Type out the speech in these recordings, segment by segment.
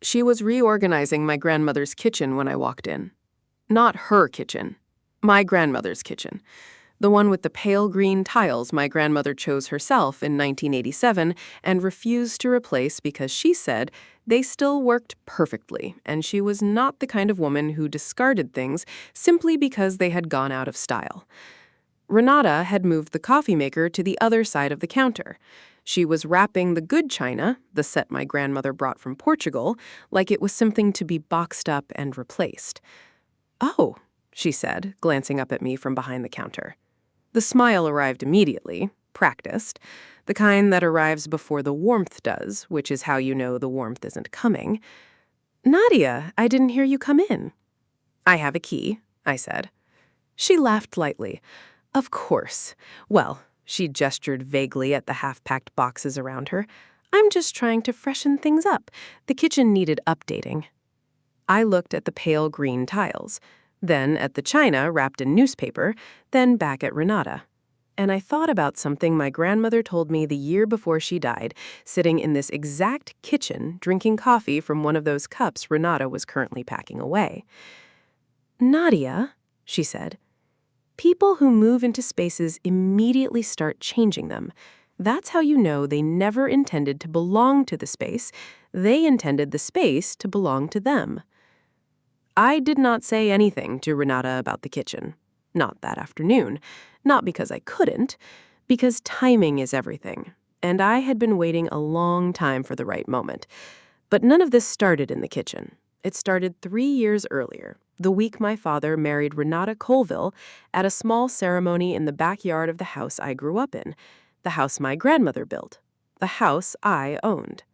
She was reorganizing my grandmother's kitchen when I walked in. Not her kitchen. My grandmother's kitchen. The one with the pale green tiles my grandmother chose herself in 1987 and refused to replace because she said they still worked perfectly, and she was not the kind of woman who discarded things simply because they had gone out of style. Renata had moved the coffee maker to the other side of the counter. She was wrapping the good china, the set my grandmother brought from Portugal, like it was something to be boxed up and replaced. "Oh," she said, glancing up at me from behind the counter. The smile arrived immediately, practiced, the kind that arrives before the warmth does, which is how you know the warmth isn't coming. "Nadia, I didn't hear you come in." "I have a key," I said. She laughed lightly. "Of course. Well," she gestured vaguely at the half-packed boxes around her, "I'm just trying to freshen things up. The kitchen needed updating." I looked at the pale green tiles, then at the china wrapped in newspaper, then back at Renata. And I thought about something my grandmother told me the year before she died, sitting in this exact kitchen, drinking coffee from one of those cups Renata was currently packing away. "Nadia," she said, "people who move into spaces immediately start changing them. That's how you know they never intended to belong to the space. They intended the space to belong to them." I did not say anything to Renata about the kitchen. Not that afternoon. Not because I couldn't, because timing is everything. And I had been waiting a long time for the right moment. But none of this started in the kitchen. It started 3 years earlier, the week my father married Renata Colville at a small ceremony in the backyard of the house I grew up in, the house my grandmother built, the house I owned.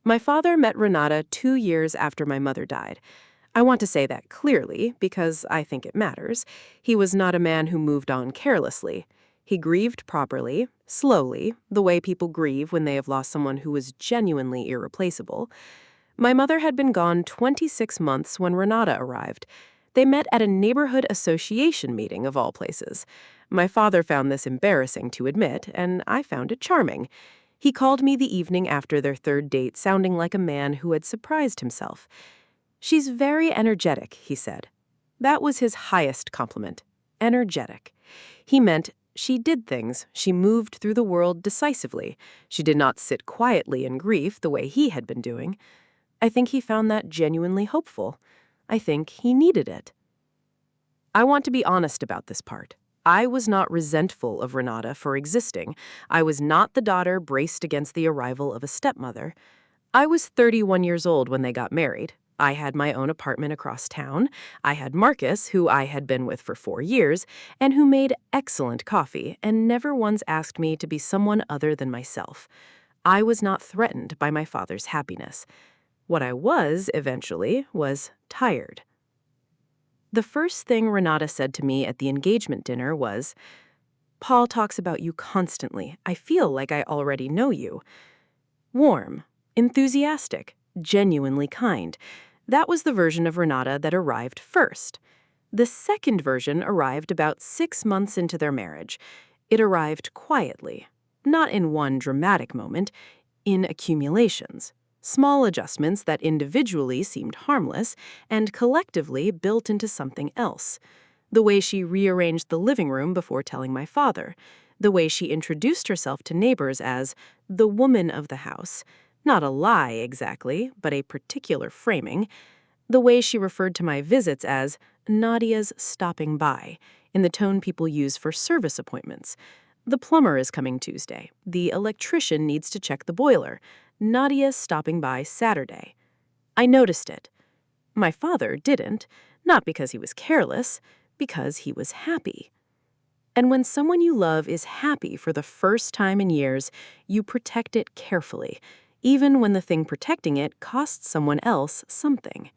My father met Renata 2 years after my mother died. I want to say that clearly because I think it matters. He was not a man who moved on carelessly. He grieved properly, slowly, the way people grieve when they have lost someone who was genuinely irreplaceable. My mother had been gone 26 months when Renata arrived. They met at a neighborhood association meeting, of all places. My father found this embarrassing to admit, and I found it charming. He called me the evening after their third date, sounding like a man who had surprised himself. "She's very energetic," he said. That was his highest compliment. Energetic. He meant she did things, she moved through the world decisively. She did not sit quietly in grief the way he had been doing. I think he found that genuinely hopeful. I think he needed it. I want to be honest about this part. I was not resentful of Renata for existing. I was not the daughter braced against the arrival of a stepmother. I was 31 years old when they got married. I had my own apartment across town. I had Marcus, who I had been with for 4 years, and who made excellent coffee and never once asked me to be someone other than myself. I was not threatened by my father's happiness. What I was, eventually, was tired. The first thing Renata said to me at the engagement dinner was, "Paul talks about you constantly. I feel like I already know you." Warm, enthusiastic, genuinely kind. That was the version of Renata that arrived first. The second version arrived about 6 months into their marriage. It arrived quietly, not in one dramatic moment, in accumulations. Small adjustments that individually seemed harmless and collectively built into something else. The way she rearranged the living room before telling my father. The way she introduced herself to neighbors as the woman of the house. Not a lie exactly, but a particular framing. The way she referred to my visits as Nadia's stopping by, in the tone people use for service appointments. The plumber is coming Tuesday. The electrician needs to check the boiler. Nadia's stopping by Saturday. I noticed it. My father didn't, not because he was careless, because he was happy. And when someone you love is happy for the first time in years, you protect it carefully, even when the thing protecting it costs someone else something.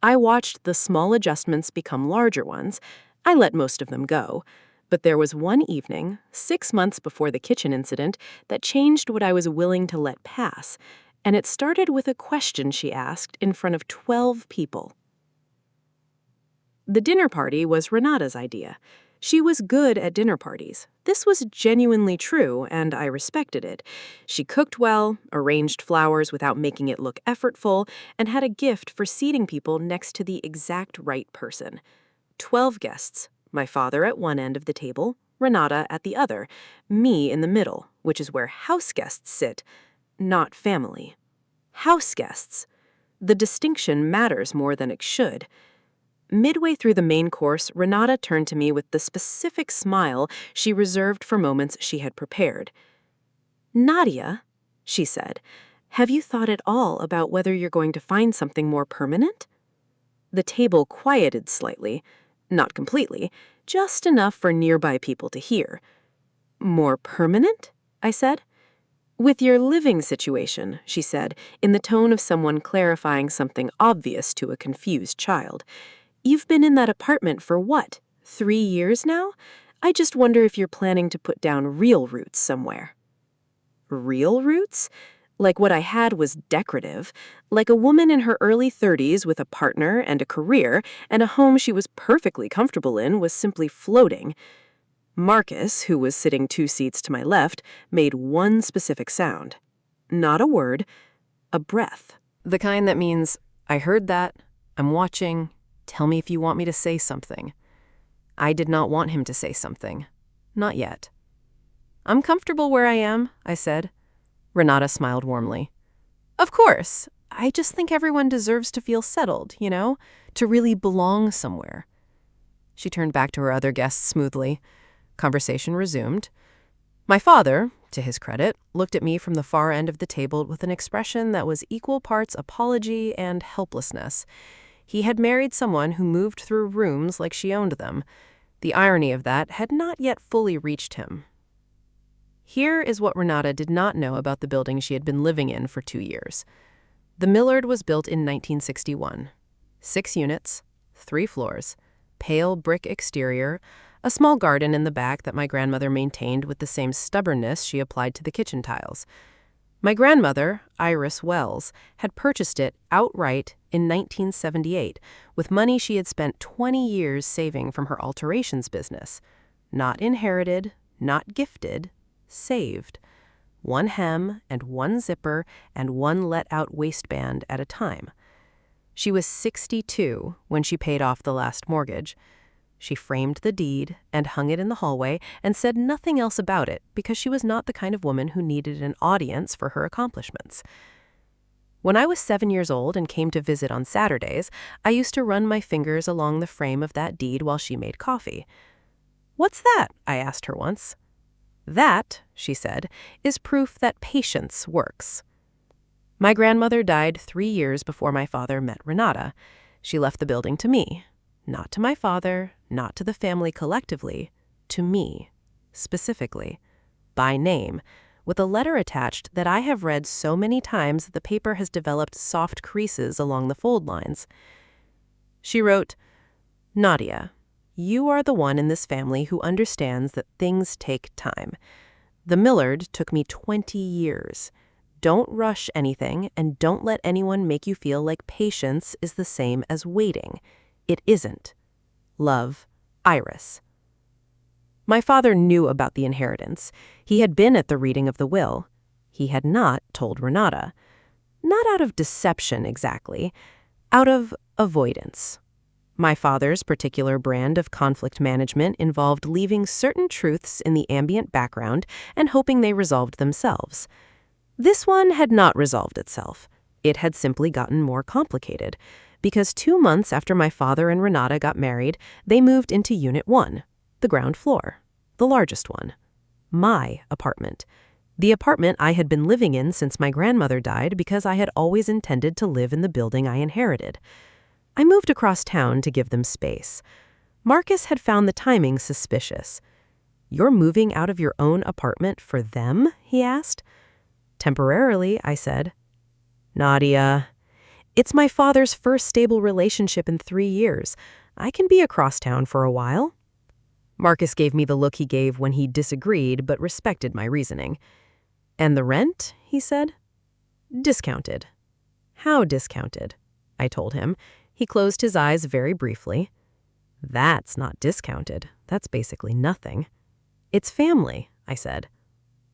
I watched the small adjustments become larger ones. I let most of them go. But there was one evening, 6 months before the kitchen incident, that changed what I was willing to let pass. And it started with a question she asked in front of 12 people. The dinner party was Renata's idea. She was good at dinner parties. This was genuinely true, and I respected it. She cooked well, arranged flowers without making it look effortful, and had a gift for seating people next to the exact right person. 12 guests, my father at one end of the table, Renata at the other, me in the middle, which is where house guests sit, not family. House guests. The distinction matters more than it should. Midway through the main course, Renata turned to me with the specific smile she reserved for moments she had prepared. "Nadia," she said, "have you thought at all about whether you're going to find something more permanent?" The table quieted slightly, not completely, just enough for nearby people to hear. "More permanent?" I said. "With your living situation," she said, in the tone of someone clarifying something obvious to a confused child. "You've been in that apartment for what, 3 years now? I just wonder if you're planning to put down real roots somewhere." Real roots? Like what I had was decorative, like a woman in her early 30s with a partner and a career and a home she was perfectly comfortable in was simply floating. Marcus, who was sitting 2 seats to my left, made one specific sound. Not a word, a breath. The kind that means, "I heard that, I'm watching, tell me if you want me to say something." I did not want him to say something. Not yet. "I'm comfortable where I am," I said. Renata smiled warmly. "Of course. I just think everyone deserves to feel settled, to really belong somewhere." She turned back to her other guests smoothly. Conversation resumed. My father, to his credit, looked at me from the far end of the table with an expression that was equal parts apology and helplessness. He had married someone who moved through rooms like she owned them. The irony of that had not yet fully reached him. Here is what Renata did not know about the building she had been living in for 2 years. The Millard was built in 1961. 6 units, 3 floors, pale brick exterior, a small garden in the back that my grandmother maintained with the same stubbornness she applied to the kitchen tiles. My grandmother, Iris Wells, had purchased it outright in 1978 with money she had spent 20 years saving from her alterations business. Not inherited, not gifted, saved. 1 hem and 1 zipper and 1 let-out waistband at a time. She was 62 when she paid off the last mortgage. She framed the deed and hung it in the hallway and said nothing else about it because she was not the kind of woman who needed an audience for her accomplishments. When I was 7 years old and came to visit on Saturdays, I used to run my fingers along the frame of that deed while she made coffee. "What's that?" I asked her once. "That," she said, "is proof that patience works." My grandmother died 3 years before my father met Renata. She left the building to me. Not to my father, not to the family collectively, to me, specifically, by name, with a letter attached that I have read so many times that the paper has developed soft creases along the fold lines. She wrote, "Nadia, you are the one in this family who understands that things take time. The Millard took me 20 years. Don't rush anything, and don't let anyone make you feel like patience is the same as waiting. It isn't. Love, Iris." My father knew about the inheritance. He had been at the reading of the will. He had not told Renata. Not out of deception exactly, out of avoidance. My father's particular brand of conflict management involved leaving certain truths in the ambient background and hoping they resolved themselves. This one had not resolved itself. It had simply gotten more complicated, because 2 months after my father and Renata got married, they moved into Unit 1, the ground floor, the largest one. My apartment. The apartment I had been living in since my grandmother died because I had always intended to live in the building I inherited. I moved across town to give them space. Marcus had found the timing suspicious. "You're moving out of your own apartment for them?" he asked. "Temporarily," I said. "Nadia, it's my father's first stable relationship in 3 years. I can be across town for a while." Marcus gave me the look he gave when he disagreed but respected my reasoning. "And the rent?" he said. "Discounted." "How discounted?" I told him. He closed his eyes very briefly. That's not discounted. That's basically nothing. It's family, I said.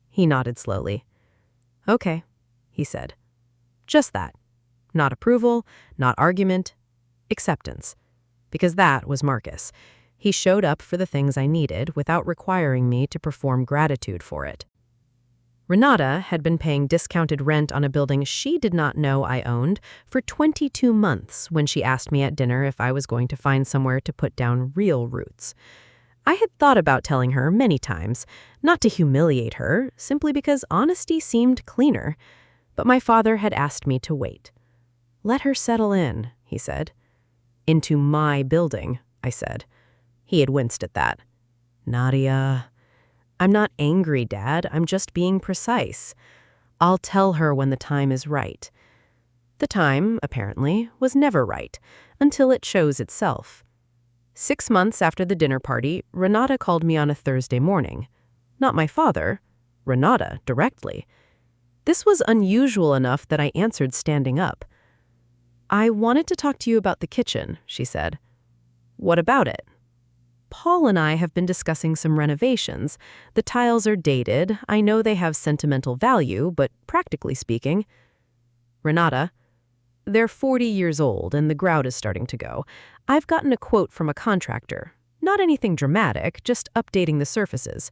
He nodded slowly. Okay, he said. Just that. Not approval, not argument, acceptance. Because that was Marcus. He showed up for the things I needed without requiring me to perform gratitude for it. Renata had been paying discounted rent on a building she did not know I owned for 22 months when she asked me at dinner if I was going to find somewhere to put down real roots. I had thought about telling her many times, not to humiliate her, simply because honesty seemed cleaner. But my father had asked me to wait. Let her settle in, he said. Into my building, I said. He had winced at that. Nadia, I'm not angry, Dad. I'm just being precise. I'll tell her when the time is right. The time, apparently, was never right, until it shows itself. 6 months after the dinner party, Renata called me on a Thursday morning. Not my father, Renata directly. This was unusual enough that I answered standing up. I wanted to talk to you about the kitchen, she said. What about it? Paul and I have been discussing some renovations. The tiles are dated. I know they have sentimental value, but practically speaking... Renata, they're 40 years old and the grout is starting to go. I've gotten a quote from a contractor. Not anything dramatic, just updating the surfaces.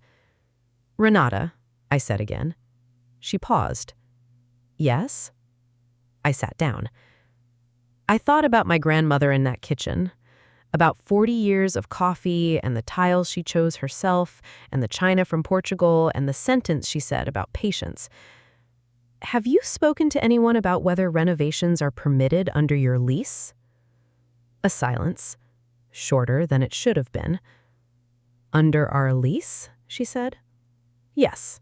Renata, I said again. She paused. Yes? I sat down. I thought about my grandmother in that kitchen, about 40 years of coffee and the tiles she chose herself and the china from Portugal and the sentence she said about patience. Have you spoken to anyone about whether renovations are permitted under your lease? A silence, shorter than it should have been. Under our lease? She said. Yes.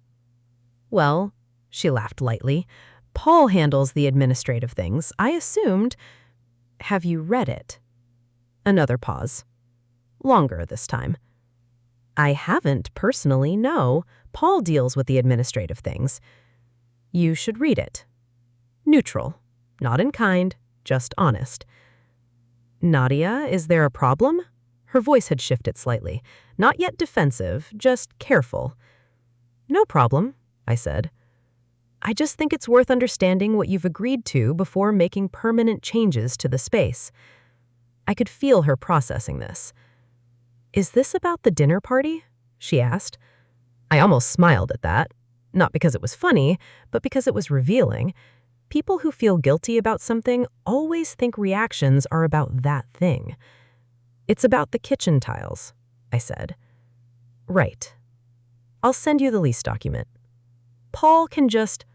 Well, she laughed lightly. Paul handles the administrative things. I assumed... Have you read it? Another pause. Longer this time. I haven't personally, no. Paul deals with the administrative things. You should read it. Neutral. Not in kind, just honest. Nadia, is there a problem? Her voice had shifted slightly. Not yet defensive, just careful. No problem, I said. I just think it's worth understanding what you've agreed to before making permanent changes to the space. I could feel her processing this. Is this about the dinner party? She asked. I almost smiled at that. Not because it was funny, but because it was revealing. People who feel guilty about something always think reactions are about that thing. It's about the kitchen tiles, I said. Right. I'll send you the lease document. Paul can just...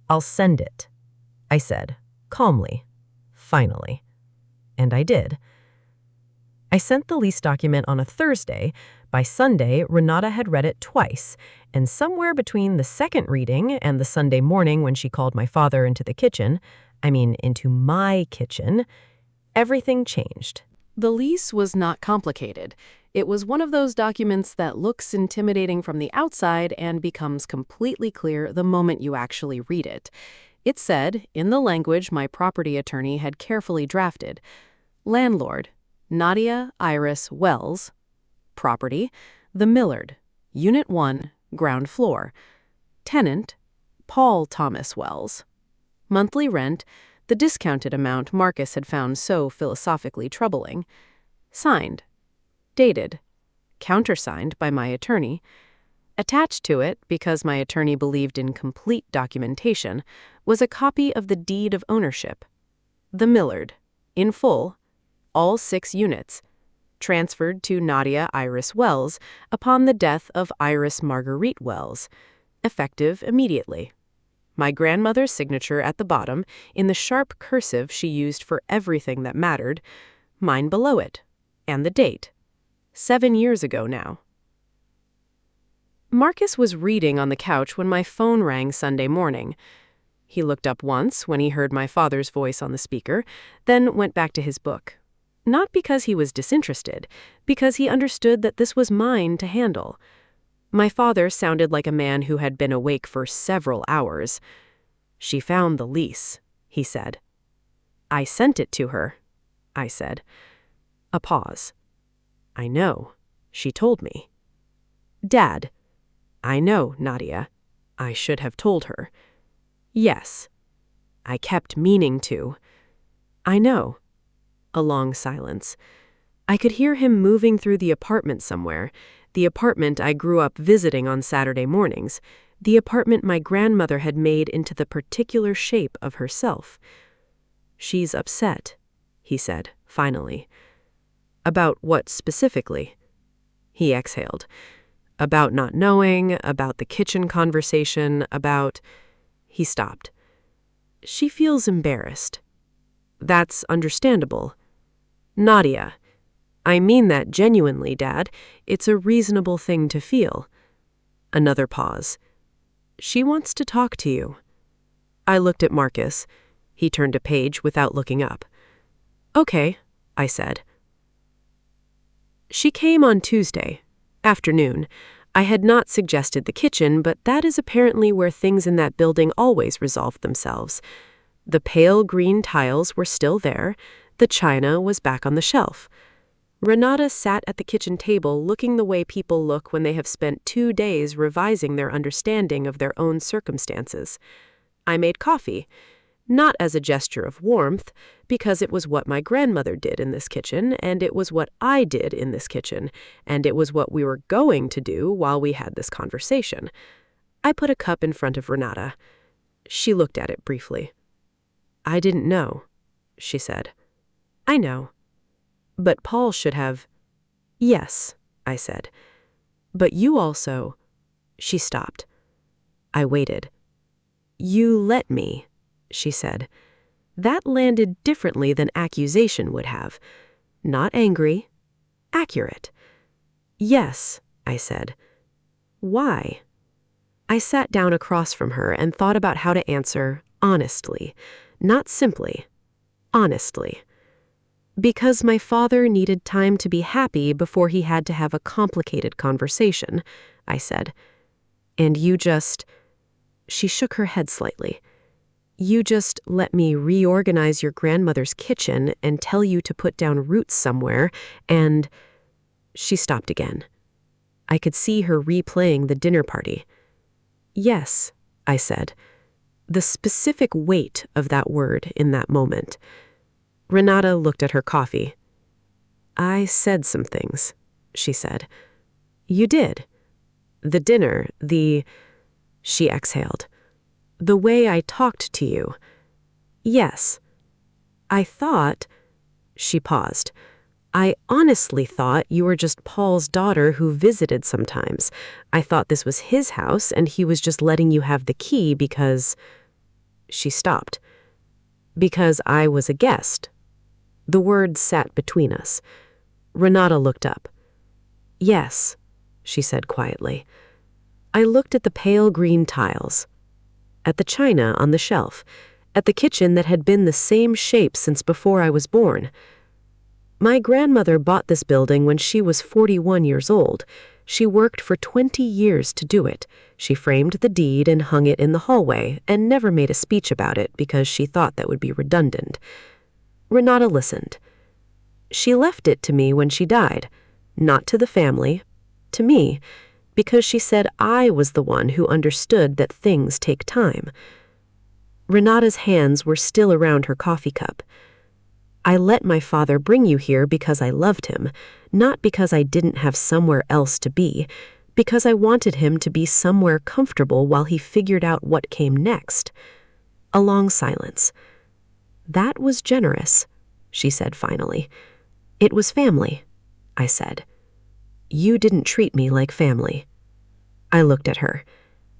I'll send it, I said, calmly, finally. And I did. I sent the lease document on a Thursday. By Sunday, Renata had read it twice, and somewhere between the second reading and the Sunday morning when she called my father into the kitchen, into my kitchen, everything changed. The lease was not complicated. It was one of those documents that looks intimidating from the outside and becomes completely clear the moment you actually read it. It said, in the language my property attorney had carefully drafted, landlord, Nadia Iris Wells. Property, The Millard, Unit 1, ground floor. Tenant, Paul Thomas Wells. Monthly rent, the discounted amount Marcus had found so philosophically troubling. Signed. Dated. Countersigned by my attorney. Attached to it, because my attorney believed in complete documentation, was a copy of the deed of ownership. The Millard, in full, all 6 units, transferred to Nadia Iris Wells upon the death of Iris Marguerite Wells, effective immediately. My grandmother's signature at the bottom, in the sharp cursive she used for everything that mattered, mine below it, and the date. 7 years ago now. Marcus was reading on the couch when my phone rang Sunday morning. He looked up once when he heard my father's voice on the speaker, then went back to his book. Not because he was disinterested, because he understood that this was mine to handle. My father sounded like a man who had been awake for several hours. She found the lease, he said. I sent it to her, I said. A pause. I know. She told me. Dad. I know, Nadia. I should have told her. Yes. I kept meaning to. I know. A long silence. I could hear him moving through the apartment somewhere, the apartment I grew up visiting on Saturday mornings, the apartment my grandmother had made into the particular shape of herself. She's upset, he said, finally. About what specifically? He exhaled. About not knowing, about the kitchen conversation, about... He stopped. She feels embarrassed. That's understandable. Nadia. I mean that genuinely, Dad. It's a reasonable thing to feel. Another pause. She wants to talk to you. I looked at Marcus. He turned a page without looking up. Okay, I said. She came on Tuesday, afternoon. I had not suggested the kitchen, but that is apparently where things in that building always resolved themselves. The pale green tiles were still there. The china was back on the shelf. Renata sat at the kitchen table looking the way people look when they have spent 2 days revising their understanding of their own circumstances. I made coffee, not as a gesture of warmth, because it was what my grandmother did in this kitchen, and it was what I did in this kitchen, and it was what we were going to do while we had this conversation. I put a cup in front of Renata. She looked at it briefly. I didn't know, she said. I know. But Paul should have... Yes, I said. But you also... She stopped. I waited. You let me, she said. That landed differently than accusation would have. Not angry. Accurate. Yes, I said. Why? I sat down across from her and thought about how to answer honestly. Not simply. Honestly. Because my father needed time to be happy before he had to have a complicated conversation, I said. And you just... She shook her head slightly. You just let me reorganize your grandmother's kitchen and tell you to put down roots somewhere, and... She stopped again. I could see her replaying the dinner party. Yes, I said. The specific weight of that word in that moment. Renata looked at her coffee. I said some things, she said. You did. The dinner, She exhaled. The way I talked to you. Yes. I thought... She paused. I honestly thought you were just Paul's daughter who visited sometimes. I thought this was his house and he was just letting you have the key because... She stopped. Because I was a guest. The words sat between us. Renata looked up. Yes, she said quietly. I looked at the pale green tiles, at the china on the shelf, at the kitchen that had been the same shape since before I was born. My grandmother bought this building when she was 41 years old. She worked for 20 years to do it. She framed the deed and hung it in the hallway and never made a speech about it because she thought that would be redundant. Renata listened. She left it to me when she died, not to the family, to me, because she said I was the one who understood that things take time. Renata's hands were still around her coffee cup. I let my father bring you here because I loved him, not because I didn't have somewhere else to be, because I wanted him to be somewhere comfortable while he figured out what came next. A long silence. That was generous, she said finally. It was family, I said. You didn't treat me like family. I looked at her.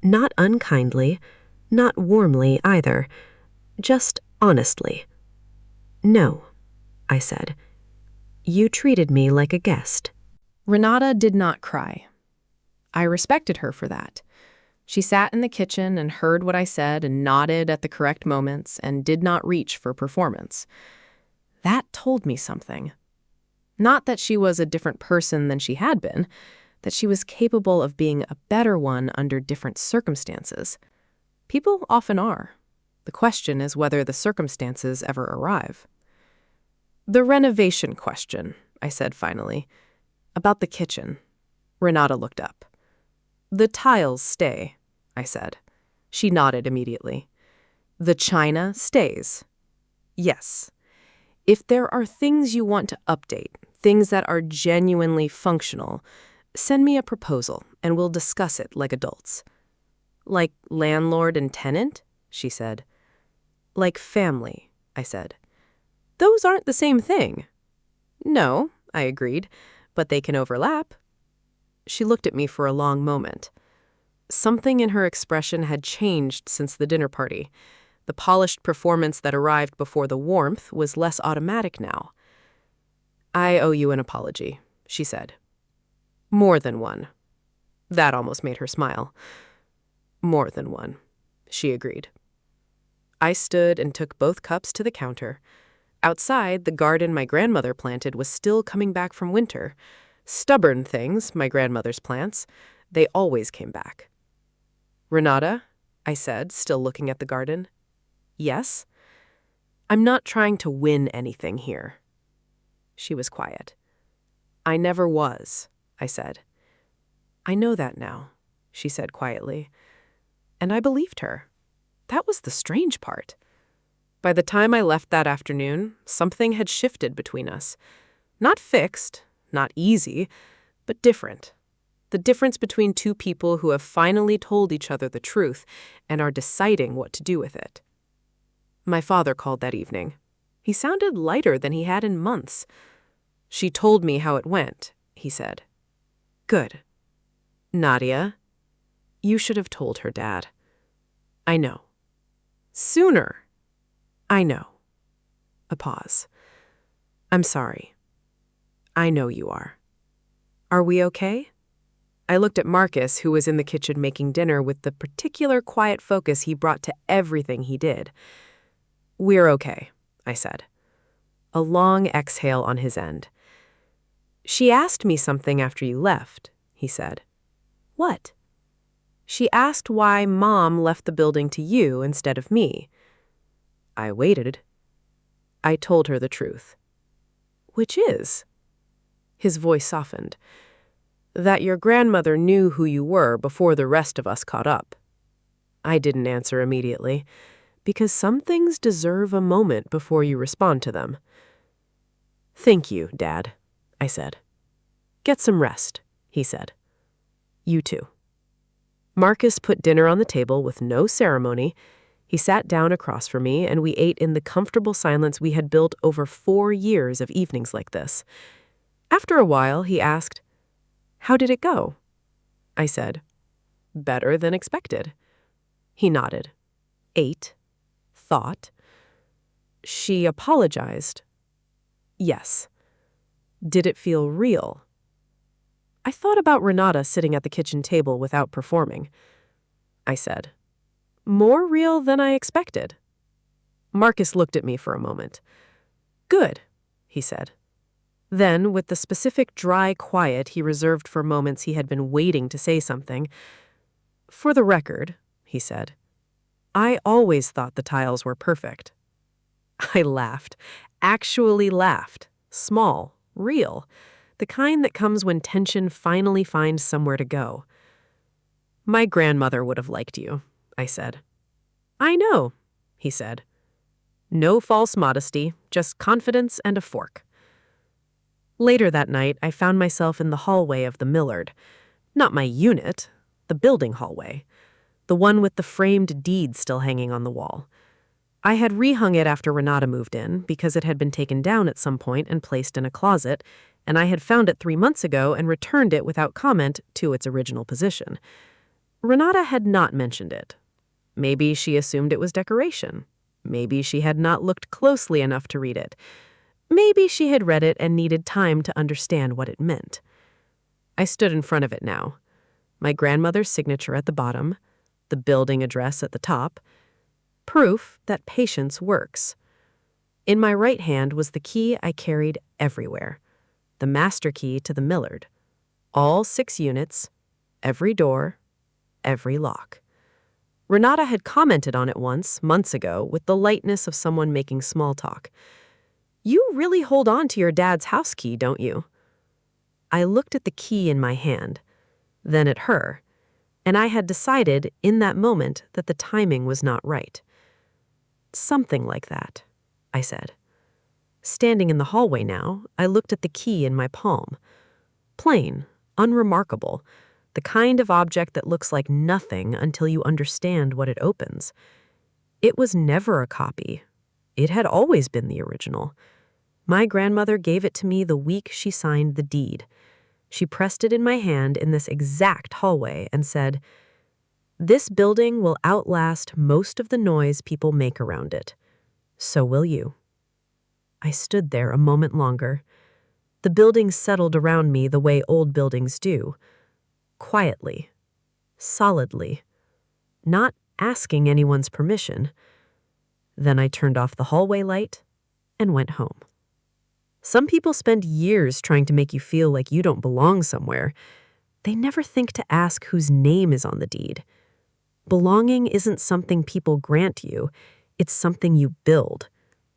Not unkindly, not warmly either, just honestly. No, I said. You treated me like a guest. Renata did not cry. I respected her for that. She sat in the kitchen and heard what I said and nodded at the correct moments and did not reach for performance. That told me something. Not that she was a different person than she had been, that she was capable of being a better one under different circumstances. People often are. The question is whether the circumstances ever arrive. The renovation question, I said finally. About the kitchen. Renata looked up. The tiles stay, I said. She nodded immediately. The china stays. Yes. If there are things you want to update, things that are genuinely functional, send me a proposal and we'll discuss it like adults. Like landlord and tenant? She said. Like family, I said. Those aren't the same thing. No, I agreed, but they can overlap. She looked at me for a long moment. Something in her expression had changed since the dinner party. The polished performance that arrived before the warmth was less automatic now. I owe you an apology, she said. More than one. That almost made her smile. More than one, she agreed. I stood and took both cups to the counter. Outside, the garden my grandmother planted was still coming back from winter. Stubborn things, my grandmother's plants. They always came back. Renata, I said, still looking at the garden. Yes? I'm not trying to win anything here. She was quiet. I never was, I said. I know that now, she said quietly. And I believed her. That was the strange part. By the time I left that afternoon, something had shifted between us. Not fixed, not easy, but different. The difference between two people who have finally told each other the truth and are deciding what to do with it. My father called that evening. He sounded lighter than he had in months. She told me how it went, he said. Good. Nadia, you should have told her, Dad. I know. Sooner. I know. A pause. I'm sorry. I know you are. Are we okay? I looked at Marcus, who was in the kitchen making dinner with the particular quiet focus he brought to everything he did. We're okay, I said. A long exhale on his end. She asked me something after you left, he said. What? She asked why Mom left the building to you instead of me. I waited. I told her the truth. Which is? His voice softened. That your grandmother knew who you were before the rest of us caught up. I didn't answer immediately, because some things deserve a moment before you respond to them. Thank you, Dad, I said. Get some rest, he said. You too. Marcus put dinner on the table with no ceremony. He sat down across from me, and we ate in the comfortable silence we had built over 4 years of evenings like this. After a while, he asked, How did it go? I said, Better than expected. He nodded. Ate. Thought. She apologized. Yes. Did it feel real? I thought about Renata sitting at the kitchen table without performing. I said, More real than I expected. Marcus looked at me for a moment. Good, he said. Then, with the specific dry quiet he reserved for moments he had been waiting to say something, For the record, he said, I always thought the tiles were perfect. I laughed, actually laughed, small, real, the kind that comes when tension finally finds somewhere to go. My grandmother would have liked you, I said. I know, he said. No false modesty, just confidence and a fork. Later that night, I found myself in the hallway of the Millard. Not my unit, the building hallway. The one with the framed deed still hanging on the wall. I had rehung it after Renata moved in because it had been taken down at some point and placed in a closet, and I had found it 3 months ago and returned it without comment to its original position. Renata had not mentioned it. Maybe she assumed it was decoration. Maybe she had not looked closely enough to read it. Maybe she had read it and needed time to understand what it meant. I stood in front of it now. My grandmother's signature at the bottom, the building address at the top. Proof that patience works. In my right hand was the key I carried everywhere. The master key to the Millard. All 6 units, every door, every lock. Renata had commented on it once, months ago, with the lightness of someone making small talk. You really hold on to your dad's house key, don't you? I looked at the key in my hand, then at her, and I had decided in that moment that the timing was not right. Something like that, I said. Standing in the hallway now, I looked at the key in my palm. Plain, unremarkable, the kind of object that looks like nothing until you understand what it opens. It was never a copy. It had always been the original. My grandmother gave it to me the week she signed the deed. She pressed it in my hand in this exact hallway and said, "This building will outlast most of the noise people make around it. So will you." I stood there a moment longer. The building settled around me the way old buildings do. Quietly, solidly, not asking anyone's permission. Then I turned off the hallway light and went home. Some people spend years trying to make you feel like you don't belong somewhere. They never think to ask whose name is on the deed. Belonging isn't something people grant you, it's something you build.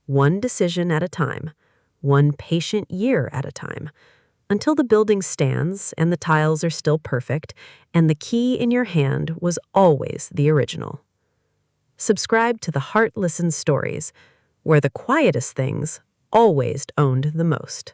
One decision at a time, one patient year at a time, until the building stands and the tiles are still perfect and the key in your hand was always the original. Subscribe to the Heart Listens Stories, where the quietest things always owned the most.